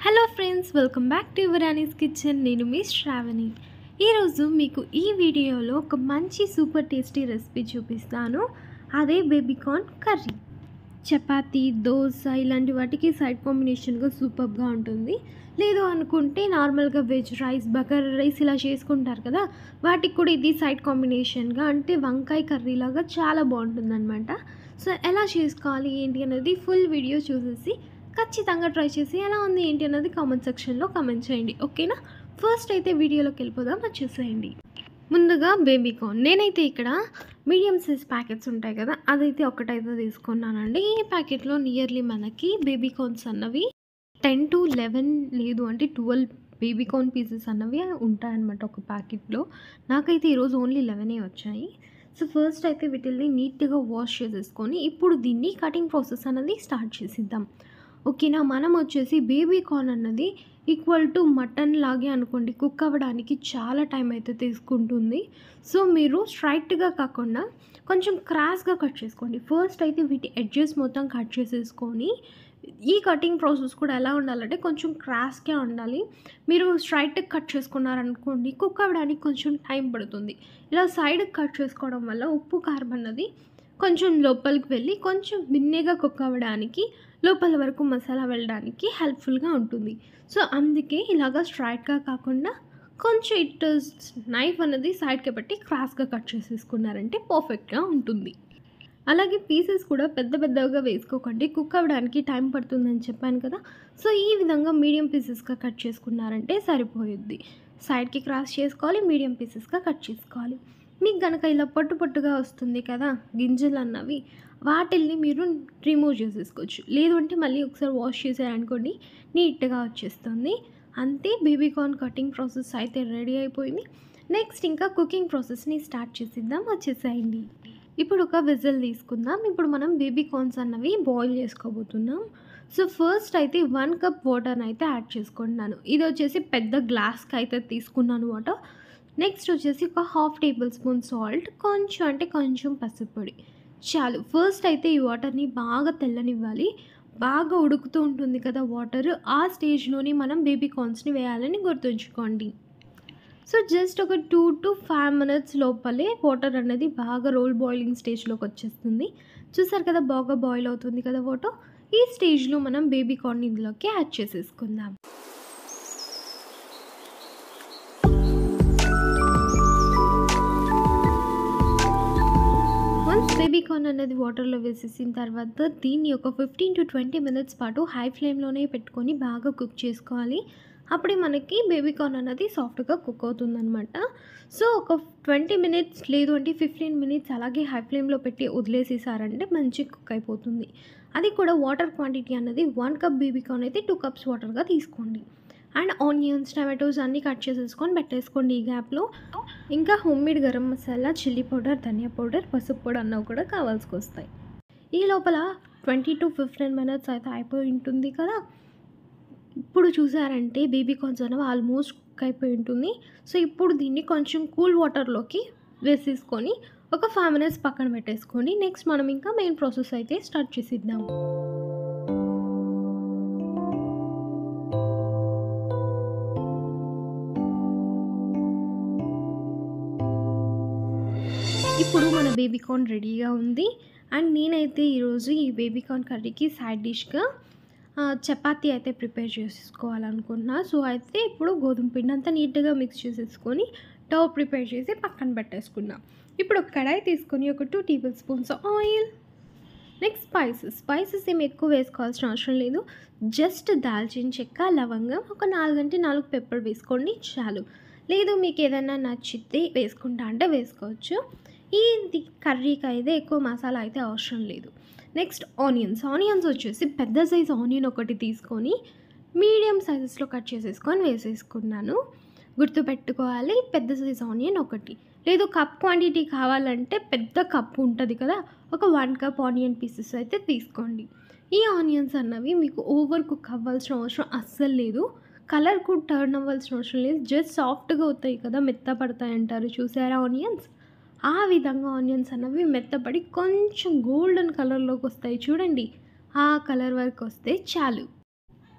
Hello friends, welcome back to Yuvarani's kitchen. నేను మీ శ్రావణి. ఈరోజు మీకు ఈ వీడియోలో ఒక మంచి సూపర్ టేస్టీ రెసిపీ చూపిస్తాను. అదే బేబీకార్న్ కర్రీ. చపాతీ, దోశ ఇలాంటి వాటికి సైడ్ కాంబినేషన్గా సూపర్గా ఉంటుంది. లేదు అనుకుంటే నార్మల్గా వెజ్ రైస్, బగారా రైస్ ఇలా చేసుకుంటారు కదా, వాటికి కూడా ఇది సైడ్ కాంబినేషన్గా అంటే వంకాయ కర్రీ లాగా చాలా బాగుంటుంది అనమాట. సో ఎలా చేసుకోవాలి ఏంటి అనేది ఫుల్ వీడియో చూసేసి ఖచ్చితంగా ట్రై చేసి ఎలా ఉంది ఏంటి అన్నది కామెంట్ సెక్షన్లో కామెంట్ చేయండి, ఓకేనా? ఫస్ట్ అయితే వీడియోలోకి వెళ్ళిపోదాం, వచ్చేసేయండి. ముందుగా బేబీకార్న్ నేనైతే ఇక్కడ మీడియం సైజ్ ప్యాకెట్స్ ఉంటాయి కదా, అదైతే ఒకటైతే తీసుకున్నానండి. ఈ ప్యాకెట్లో నియర్లీ మనకి బేబీకార్న్స్ అన్నవి 10 to 11 లేదు అంటే 12 బేబీకార్న్ పీసెస్ అన్నవి ఉంటాయన్నమాట ఒక ప్యాకెట్లో. నాకైతే ఈరోజు ఓన్లీ 11 వచ్చాయి. సో ఫస్ట్ అయితే వీటిని నీట్గా వాష్ చేసేసుకొని ఇప్పుడు దీన్ని కటింగ్ ప్రాసెస్ అన్నది స్టార్ట్ చేసిద్దాం, ఓకేనా? మనం వచ్చేసి బేబీకార్న్ అన్నది ఈక్వల్ టు మటన్ లాగే అనుకోండి, కుక్ అవ్వడానికి చాలా టైం అయితే తీసుకుంటుంది. సో మీరు స్ట్రైట్గా కాకుండా కొంచెం క్రాస్గా కట్ చేసుకోండి. ఫస్ట్ అయితే వీటి ఎడ్జెస్ మొత్తం కట్ చేసేసుకొని, ఈ కటింగ్ ప్రాసెస్ కూడా ఎలా ఉండాలంటే కొంచెం క్రాస్గా ఉండాలి. మీరు స్ట్రైట్గా కట్ చేసుకున్నారనుకోండి, కుక్ అవ్వడానికి కొంచెం టైం పడుతుంది. ఇలా సైడ్కి కట్ చేసుకోవడం వల్ల ఉప్పు కారం అన్నది కొంచెం లోపలికి వెళ్ళి కొంచెం బిన్నెగా కుక్ అవ్వడానికి, లోపల వరకు మసాలా వెళ్ళడానికి హెల్ప్ఫుల్గా ఉంటుంది. సో అందుకే ఇలాగా స్ట్రైట్గా కాకుండా కొంచెం నైఫ్ అనేది సైడ్కి పెట్టి క్రాస్గా కట్ చేసేసుకున్నారంటే పర్ఫెక్ట్గా ఉంటుంది. అలాగే పీసెస్ కూడా పెద్ద పెద్దగా వేసుకోకండి, కుక్ అవ్వడానికి టైం పడుతుందని చెప్పాను కదా. సో ఈ విధంగా మీడియం పీసెస్గా కట్ చేసుకున్నారంటే సరిపోయిద్ది. సైడ్కి క్రాస్ చేసుకోవాలి, మీడియం పీసెస్గా కట్ చేసుకోవాలి. మీకు కనుక ఇలా పొట్టు పొట్టుగా వస్తుంది కదా గింజలు అన్నవి, వాటిల్ని మీరు రిమూవ్ చేసేసుకోవచ్చు. లేదు అంటే మళ్ళీ ఒకసారి వాష్ చేసారనుకోండి, నీట్గా వచ్చేస్తుంది. అంతే, బేబీకార్న్ కటింగ్ ప్రాసెస్ అయితే రెడీ అయిపోయింది. నెక్స్ట్ ఇంకా కుకింగ్ ప్రాసెస్ని స్టార్ట్ చేసిద్దాం, వచ్చేసేయండి. ఇప్పుడు ఒక విజిల్ తీసుకుందాం. ఇప్పుడు మనం బేబీకార్న్స్ అన్నవి బాయిల్ చేసుకోబోతున్నాం. సో ఫస్ట్ అయితే 1 కప్ వాటర్ని అయితే యాడ్ చేసుకుంటున్నాను. ఇది వచ్చేసి పెద్ద గ్లాస్కి అయితే తీసుకున్నాను వాటర్. నెక్స్ట్ వచ్చేసి ఒక 1/2 టేబుల్ స్పూన్ సాల్ట్, కొంచెం అంటే కొంచెం పసుపొడి చాలు. ఫస్ట్ అయితే ఈ వాటర్ని బాగా తెల్లనివ్వాలి. బాగా ఉడుకుతూ ఉంటుంది కదా వాటర్, ఆ స్టేజ్లోనే మనం బేబీకార్న్స్ని వేయాలని గుర్తుంచుకోండి. సో జస్ట్ ఒక 2 to 5 minutes లోపలే వాటర్ అనేది బాగా రోల్ బాయిలింగ్ స్టేజ్లోకి వచ్చేస్తుంది. చూసారు కదా, బాగా బాయిల్ అవుతుంది కదా వాటర్. ఈ స్టేజ్లో మనం బేబీకార్న్ ఇందులోకి యాడ్ చేసేసుకుందాం. వన్స్ బేబీకార్న్ అనేది వాటర్లో వేసేసిన తర్వాత దీన్ని ఒక 15 to 20 minutes పాటు హై ఫ్లేమ్లోనే పెట్టుకొని బాగా కుక్ చేసుకోవాలి. అప్పుడే మనకి బేబీకార్న్ అనేది సాఫ్ట్గా కుక్ అవుతుందన్నమాట. సో ఒక 20 minutes లేదు అంటే 15 minutes అలాగే హై ఫ్లేమ్లో పెట్టి వదిలేసేసారంటే మంచి కుక్ అయిపోతుంది. అది కూడా వాటర్ క్వాంటిటీ అనేది 1 కప్ బేబీకార్న్ అయితే 2 cups వాటర్గా తీసుకోండి. అండ్ ఆనియన్స్, టమాటోస్ అన్నీ కట్ చేసేసుకొని పెట్టేసుకోండి ఈ గ్యాప్లో. ఇంకా homemade garam masala, chilli powder, ధనియా పౌడర్, పసుపు పొడి అన్నవి కూడా కావాల్సి వస్తాయి. ఈ లోపల 20 to 15 minutes అయితే అయిపోయి ఉంటుంది కదా. ఇప్పుడు చూసారంటే బేబీకార్న్స్ అనేవి ఆల్మోస్ట్ కుక్ అయిపోయి ఉంటుంది. సో ఇప్పుడు దీన్ని కొంచెం కూల్ వాటర్లోకి వేసేసుకొని ఒక 5 minutes పక్కన పెట్టేసుకోండి. నెక్స్ట్ మనం ఇంకా మెయిన్ ప్రాసెస్ అయితే స్టార్ట్ చేసిద్దాం. ఇప్పుడు మన బేబీకార్న్ రెడీగా ఉంది. అండ్ నేనైతే ఈరోజు ఈ బేబీకార్న్ కర్రీకి సైడ్ డిష్గా చపాతీ అయితే ప్రిపేర్ చేసుకోవాలనుకుంటున్నా. సో అయితే ఇప్పుడు గోధుమ పిండి అంతా నీట్గా మిక్స్ చేసేసుకొని డో ప్రిపేర్ చేసి పక్కన పెట్టేసుకున్నాం. ఇప్పుడు ఒక కడాయి తీసుకొని ఒక 2 table spoons oil. Next spices ఏమి ఎక్కువ వేసుకోవాల్సిన అవసరం లేదు. జస్ట్ దాల్చిన చెక్క, లవంగం, ఒక 4 అంటే 4 పెప్పర్ వేసుకోండి చాలు. లేదు మీకు ఏదైనా నచ్చితే వేసుకుంటా అంటే వేసుకోవచ్చు. ఈ కర్రీకి అయితే ఎక్కువ మసాలా అయితే అవసరం లేదు. నెక్స్ట్ ఆనియన్స్ వచ్చేసి పెద్ద సైజ్ ఆనియన్ ఒకటి తీసుకొని మీడియం సైజెస్లో కట్ చేసేసుకొని వేసేసుకున్నాను. గుర్తుపెట్టుకోవాలి, పెద్ద సైజ్ ఆనియన్ ఒకటి. లేదు కప్ క్వాంటిటీ కావాలంటే పెద్ద కప్పు ఉంటుంది కదా, ఒక 1 cup ఆనియన్ పీసెస్ అయితే తీసుకోండి. ఈ ఆనియన్స్ అన్నవి మీకు ఓవర్ కుక్ అవ్వాల్సిన అవసరం అస్సలు లేదు. కలర్ కూడా టర్న్ అవ్వాల్సిన అవసరం లేదు. జస్ట్ సాఫ్ట్గా అవుతాయి కదా, మెత్తపడతాయి అంటారు చూసారా ఆనియన్స్, ఆ విధంగా ఆనియన్స్ అన్నవి మెత్తపడి కొంచెం గోల్డెన్ కలర్లోకి వస్తాయి చూడండి, ఆ కలర్ వరకు వస్తే చాలు.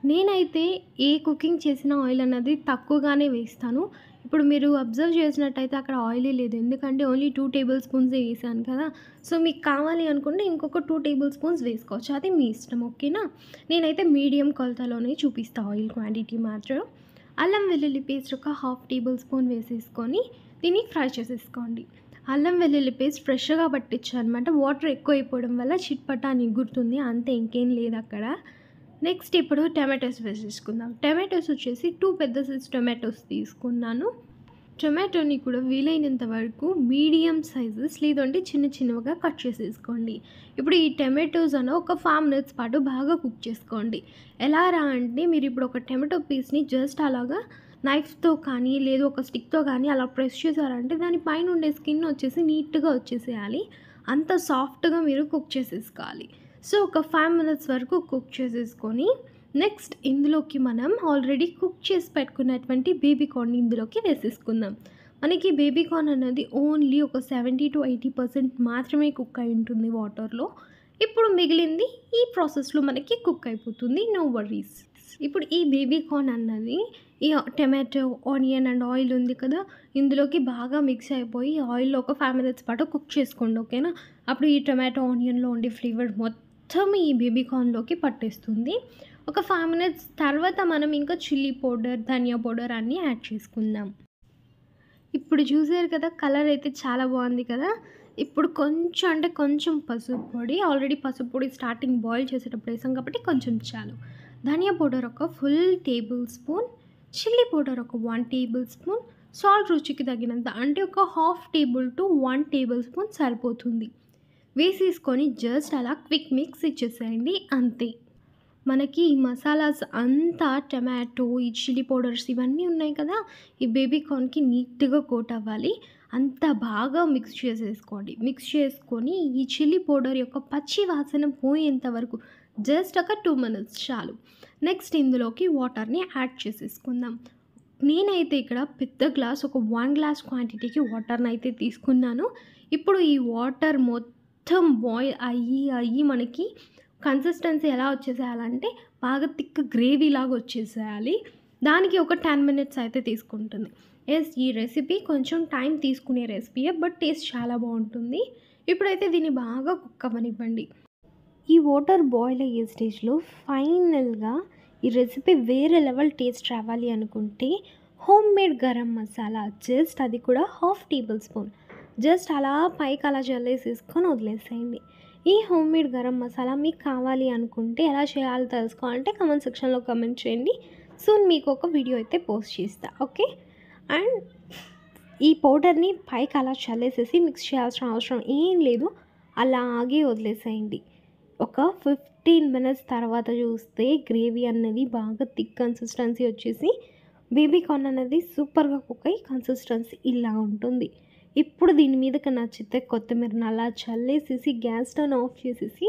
నేనైతే ఏ కుకింగ్ చేసిన ఆయిల్ అన్నది తక్కువగానే వేస్తాను. ఇప్పుడు మీరు అబ్జర్వ్ చేసినట్టయితే అక్కడ ఆయిలే లేదు. ఎందుకంటే ఓన్లీ 2 టేబుల్ స్పూన్సే వేసాను కదా! సో, మీకు కావాలి అనుకుంటే ఇంకొక 2 టేబుల్ స్పూన్స్ వేసుకోవచ్చు. అది మీ ఇష్టం. ఓకేనా? నేనైతే మీడియం కొలతలోనే చూపిస్తా ఆయిల్ క్వాంటిటీ మాత్రం. అల్లం వెల్లుల్లి పేస్ట్ ఒక హాఫ్ టేబుల్ స్పూన్ వేసేసుకొని దీన్ని ఫ్రై చేసేసుకోండి. అల్లం వెల్లుల్లి పేస్ట్ ఫ్రెష్‌గా పట్టించానమాట. వాటర్ ఎక్కువ అయిపోవడం వల్ల చిట్పటా అని ఎగురుతుంది. అంతే, ఇంకేం లేదు అక్కడ. నెక్స్ట్ ఇప్పుడు టమాటోస్ వేసేసుకుందాం. టమాటోస్ వచ్చేసి 2 పెద్ద సైజ్ టొమాటోస్ తీసుకున్నాను. టొమాటోని కూడా వీలైనంత వరకు మీడియం సైజెస్ లేదంటే చిన్న చిన్నగా కట్ చేసేసుకోండి. ఇప్పుడు ఈ టమాటోస్ ఒక 5 మినిట్స్ పాటు బాగా కుక్ చేసుకోండి. ఎలా రా అంటే మీరు ఇప్పుడు ఒక టమాటో పీస్ని జస్ట్ అలాగా నైఫ్తో కానీ లేదు ఒక స్టిక్తో కానీ అలా ప్రెస్ చేశారంటే దాని పైన ఉండే స్కిన్ వచ్చేసి నీట్గా వచ్చేసేయాలి. అంత సాఫ్ట్గా మీరు కుక్ చేసేసుకోవాలి. సో, ఒక 5 మినిట్స్ వరకు కుక్ చేసేసుకొని నెక్స్ట్ ఇందులోకి మనం ఆల్రెడీ కుక్ చేసి పెట్టుకున్నటువంటి బేబీ కార్న్ ఇందులోకి వేసేసుకుందాం. మనకి బేబీ కార్న్ అన్నది ఓన్లీ ఒక 70-80% మాత్రమే కుక్ అయి ఉంటుంది వాటర్లో. ఇప్పుడు మిగిలింది ఈ ప్రాసెస్లో మనకి కుక్ అయిపోతుంది. No worries. ఇప్పుడు ఈ బేబీ కార్న్ అన్నది ఈ టమాటో, ఆనియన్ అండ్ ఆయిల్ ఉంది కదా! ఇందులోకి బాగా మిక్స్ అయిపోయి ఆయిల్‌లో ఒక 5 మినిట్స్ పాటు కుక్ చేసుకోండి. ఓకేనా? అప్పుడు ఈ టమాటో, ఆనియన్‌లో ఉండే ఫ్లేవర్ మొత్తం ఈ బేబీ కార్న్‌లోకి పట్టేస్తుంది. ఒక 5 మినిట్స్ తర్వాత మనం ఇంకా చిల్లీ పౌడర్, ధనియా పౌడర్ అన్నీ యాడ్ చేసుకుందాం. ఇప్పుడు చూసారు కదా, కలర్ అయితే చాలా బాగుంది కదా! ఇప్పుడు కొంచెం అంటే కొంచెం పసుపు పొడి, ఆల్రెడీ పసుపు పొడి స్టార్టింగ్ బాయిల్ చేసేటప్పుడు వేసాం కాబట్టి కొంచెం చాలు. ధనియా పౌడర్ ఒక full table spoon, chilli powder ఒక 1 టేబుల్ స్పూన్, సాల్ట్ రుచికి తగినంత అంటే ఒక half table to 1 table spoon సరిపోతుంది. వేసేసుకొని జస్ట్ అలా క్విక్ మిక్స్ ఇచ్చేసేయండి. అంతే. మనకి ఈ మసాలాస్ అంతా టమాటో, ఈ చిల్లీ పౌడర్స్ ఇవన్నీ ఉన్నాయి కదా! ఈ బేబీ కార్న్‌కి నీట్‌గా కోట్ అవ్వాలి. అంతా బాగా మిక్స్ చేసేసుకోండి. మిక్స్ చేసుకొని ఈ చిల్లీ పౌడర్ యొక్క పచ్చి వాసన పోయేంత వరకు జస్ట్ ఒక 2 మినిట్స్ చాలు. నెక్స్ట్ ఇందులోకి వాటర్‌ని యాడ్ చేసేసుకుందాం. నేనైతే ఇక్కడ పెద్ద గ్లాస్ ఒక 1 గ్లాస్ క్వాంటిటీకి వాటర్‌ని అయితే తీసుకున్నాను. ఇప్పుడు ఈ వాటర్ మొత్తం బాయిల్ అయ్యి మనకి కన్సిస్టెన్సీ ఎలా వచ్చేసేయాలంటే బాగా థిక్ గ్రేవీ లాగా వచ్చేసేయాలి. దానికి ఒక 10 మినిట్స్ అయితే తీసుకుంటుంది. ఈ రెసిపీ కొంచెం టైం తీసుకునే రెసిపీయే, బట్ టేస్ట్ చాలా బాగుంటుంది. ఇప్పుడైతే దీన్ని బాగా కుక్ అవ్వనివ్వండి. ఈ వాటర్ బాయిల్ అయ్యే స్టేజ్లో ఫైనల్గా ఈ రెసిపీ వేరే లెవెల్ టేస్ట్ రావాలి అనుకుంటే home made garam masala, just అది కూడా హాఫ్ టేబుల్ స్పూన్ జస్ట్ అలా పైకి అలా జల్లేసేసుకొని వదిలేసేయండి. ఈ హోమ్ మేడ్ గరం మసాలా మీకు కావాలి అనుకుంటే ఎలా చేయాలో తెలుసుకోవాలంటే కామెంట్ సెక్షన్లో కామెంట్ చేయండి. సూన్ మీకు ఒక వీడియో అయితే పోస్ట్ చేస్తా. ఓకే? అండ్ ఈ పౌడర్ని పైకి అలా చల్లేసేసి మిక్స్ చేయాల్సిన అవసరం ఏం లేదు. అలాగే వదిలేసేయండి. ఒక 15 మినిట్స్ తర్వాత చూస్తే గ్రేవీ అన్నది బాగా థిక్ కన్సిస్టెన్సీ వచ్చేసి బేబీ కార్న్ అనేది సూపర్గా కుక్ అయ్యి కన్సిస్టెన్సీ ఇలా ఉంటుంది. ఇప్పుడు దీని మీదకి నచ్చితే కొత్తిమీరని అలా చల్లేసేసి గ్యాస్ స్టవ్ ఆఫ్ చేసేసి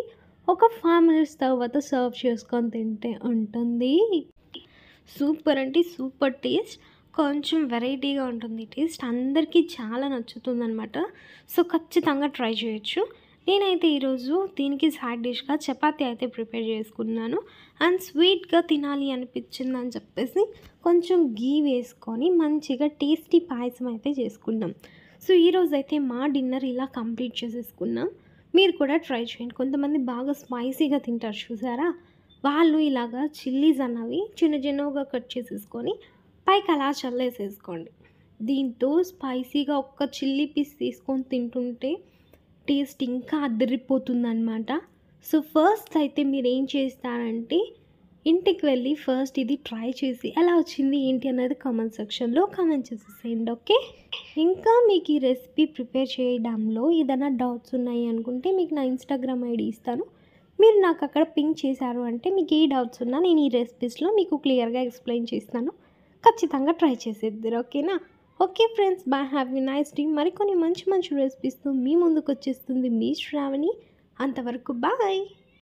ఒక 5 మినిట్స్ తర్వాత సర్వ్ చేసుకొని తింటే ఉంటుంది సూపర్ అంటే సూపర్ టేస్ట్. కొంచెం వెరైటీగా ఉంటుంది టేస్ట్. అందరికీ చాలా నచ్చుతుందనమాట. సో ఖచ్చితంగా ట్రై చేయొచ్చు. నేనైతే ఈరోజు దీనికి సైడ్ డిష్గా చపాతీ అయితే ప్రిపేర్ చేసుకున్నాను. అండ్ స్వీట్గా తినాలి అనిపించిందని చెప్పేసి కొంచెం గీ వేసుకొని మంచిగా టేస్టీ పాయసం అయితే చేసుకున్నాం. సో ఈరోజు అయితే మా డిన్నర్ ఇలా కంప్లీట్ చేసేసుకున్నాం. మీరు కూడా ట్రై చేయండి. కొంతమంది బాగా స్పైసీగా తింటారు చూసారా, వాళ్ళు ఇలాగా చిల్లీస్ అన్నవి చిన్న చిన్నగా కట్ చేసేసుకొని పైకి అలా చల్లేసేసుకోండి. దీంతో స్పైసీగా ఒక్క చిల్లీ పీస్ తీసుకొని తింటుంటే టేస్ట్ ఇంకా అదిరిపోతుందన్నమాట. సో ఫస్ట్ అయితే మీరు ఏం చేస్తారంటే ఇంటికి వెళ్ళి ఫస్ట్ ఇది ట్రై చేసి ఎలా వచ్చింది ఏంటి అన్నది కామెంట్ సెక్షన్లో కామెంట్ చేసేసేయండి. ఓకే? ఇంకా మీకు ఈ రెసిపీ ప్రిపేర్ చేయడంలో ఏదైనా డౌట్స్ ఉన్నాయి అనుకుంటే మీకు నా ఇన్స్టాగ్రామ్ ఐడి ఇస్తాను. మీరు నాకు అక్కడ పింక్ చేశారు అంటే మీకు ఏ డౌట్స్ ఉన్నా నేను ఈ రెసిపీస్లో మీకు క్లియర్గా ఎక్స్ప్లెయిన్ చేస్తాను. ఖచ్చితంగా ట్రై చేసేద్దరు. ఓకేనా? Okay friends, bye, have a nice day. మరికొన్ని మంచి మంచి రెసిపీస్తో మీ ముందుకు వచ్చేస్తుంది మీ శ్రావణి. అంతవరకు బాయ్.